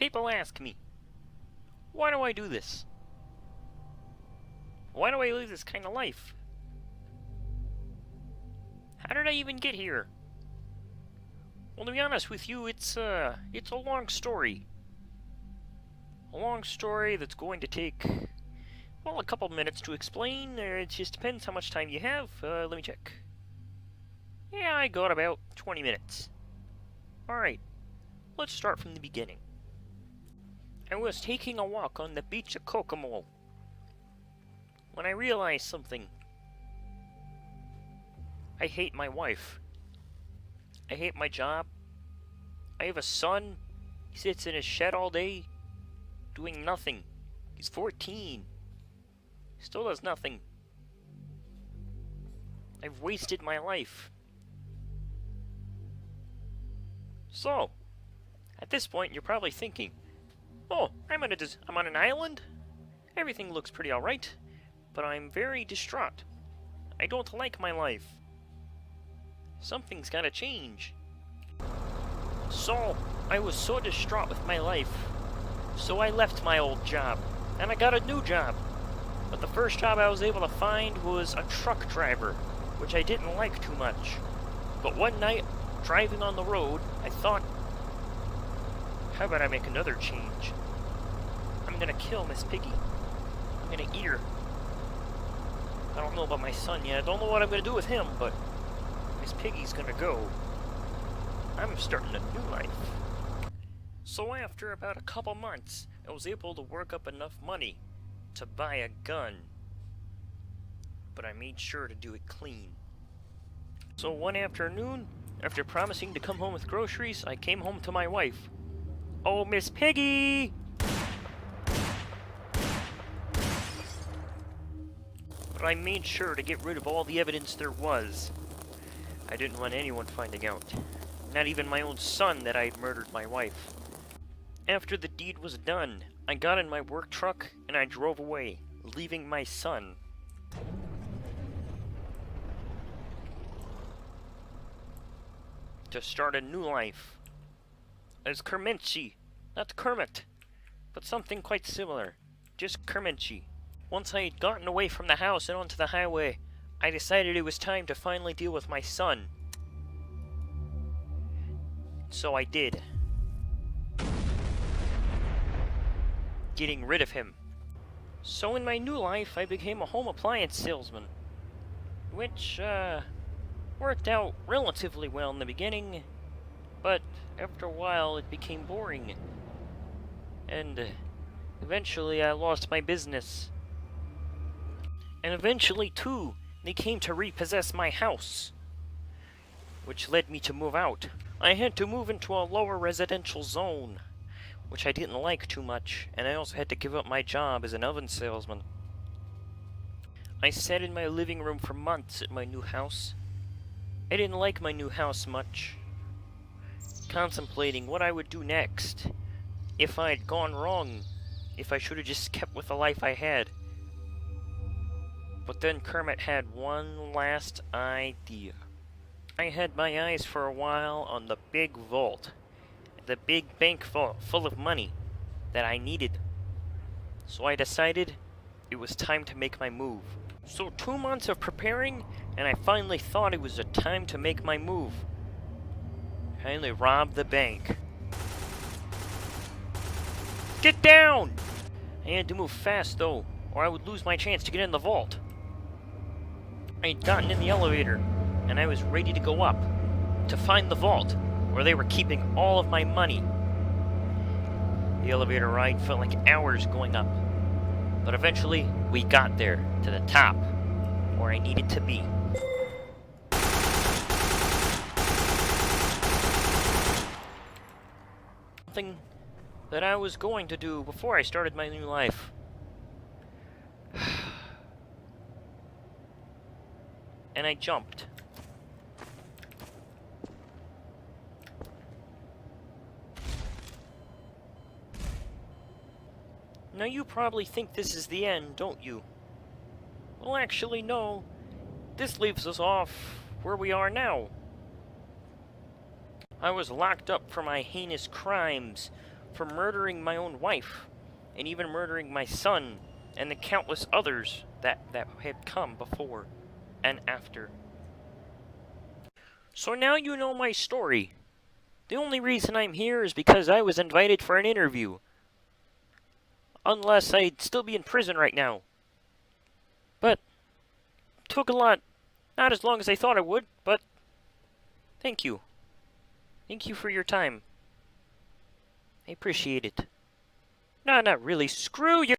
People ask me, why do I do this? Why do I live this kind of life? How did I even get here? Well, to be honest with you, it's a long story. A long story that's going to take, well, a couple minutes to explain. It just depends how much time you have. Let me check. Yeah, I got about 20 minutes. Alright, let's start from the beginning. I was taking a walk on the beach of Kokomo when I realized something. I hate my wife. I hate my job. I have a son. He sits in his shed all day, doing nothing. He's 14. Still does nothing. I've wasted my life. So, at this point, you're probably thinking, oh, I'm on an island? Everything looks pretty alright, but I'm very distraught. I don't like my life. Something's gotta change. So, I was so distraught with my life, so I left my old job, and I got a new job. But the first job I was able to find was a truck driver, which I didn't like too much. But one night, driving on the road, I thought, how about I make another change? I'm gonna kill Miss Piggy. I'm gonna eat her. I don't know about my son yet. I don't know what I'm gonna do with him, but Miss Piggy's gonna go. I'm starting a new life. So after about a couple months, I was able to work up enough money to buy a gun. But I made sure to do it clean. So one afternoon, after promising to come home with groceries, I came home to my wife. Oh, Miss Piggy! But I made sure to get rid of all the evidence there was. I didn't want anyone finding out. Not even my own son that I had murdered my wife. After the deed was done, I got in my work truck and I drove away, leaving my son. To start a new life. As Kermitchi. Not Kermit, but something quite similar. Just Kermitchi. Once I had gotten away from the house and onto the highway, I decided it was time to finally deal with my son. So I did. Getting rid of him. So in my new life, I became a home appliance salesman. Which, worked out relatively well in the beginning, but after a while it became boring. And eventually I lost my business. And eventually, too, they came to repossess my house, which led me to move out. I had to move into a lower residential zone, which I didn't like too much, and I also had to give up my job as an oven salesman. I sat in my living room for months at my new house. I didn't like my new house much, contemplating what I would do next, if I'd gone wrong, if I should have just kept with the life I had. But then Kermit had one last idea. I had my eyes for a while on the big vault, the big bank vault full of money that I needed. So I decided it was time to make my move. So 2 months of preparing, and I finally thought it was a time to make my move. Finally robbed the bank. Get down! I had to move fast though, or I would lose my chance to get in the vault. I had gotten in the elevator, and I was ready to go up, to find the vault, where they were keeping all of my money. The elevator ride felt like hours going up, but eventually we got there, to the top, where I needed to be. Something that I was going to do before I started my new life. And I jumped. Now you probably think this is the end, don't you? Well, actually, no. This leaves us off where we are now. I was locked up for my heinous crimes for murdering my own wife, and even murdering my son, and the countless others that had come before and after. So now you know my story. The only reason I'm here is because I was invited for an interview. Unless I'd still be in prison right now. But took a lot, not as long as I thought it would, but thank you. Thank you for your time. I appreciate it. No, not really. Screw you!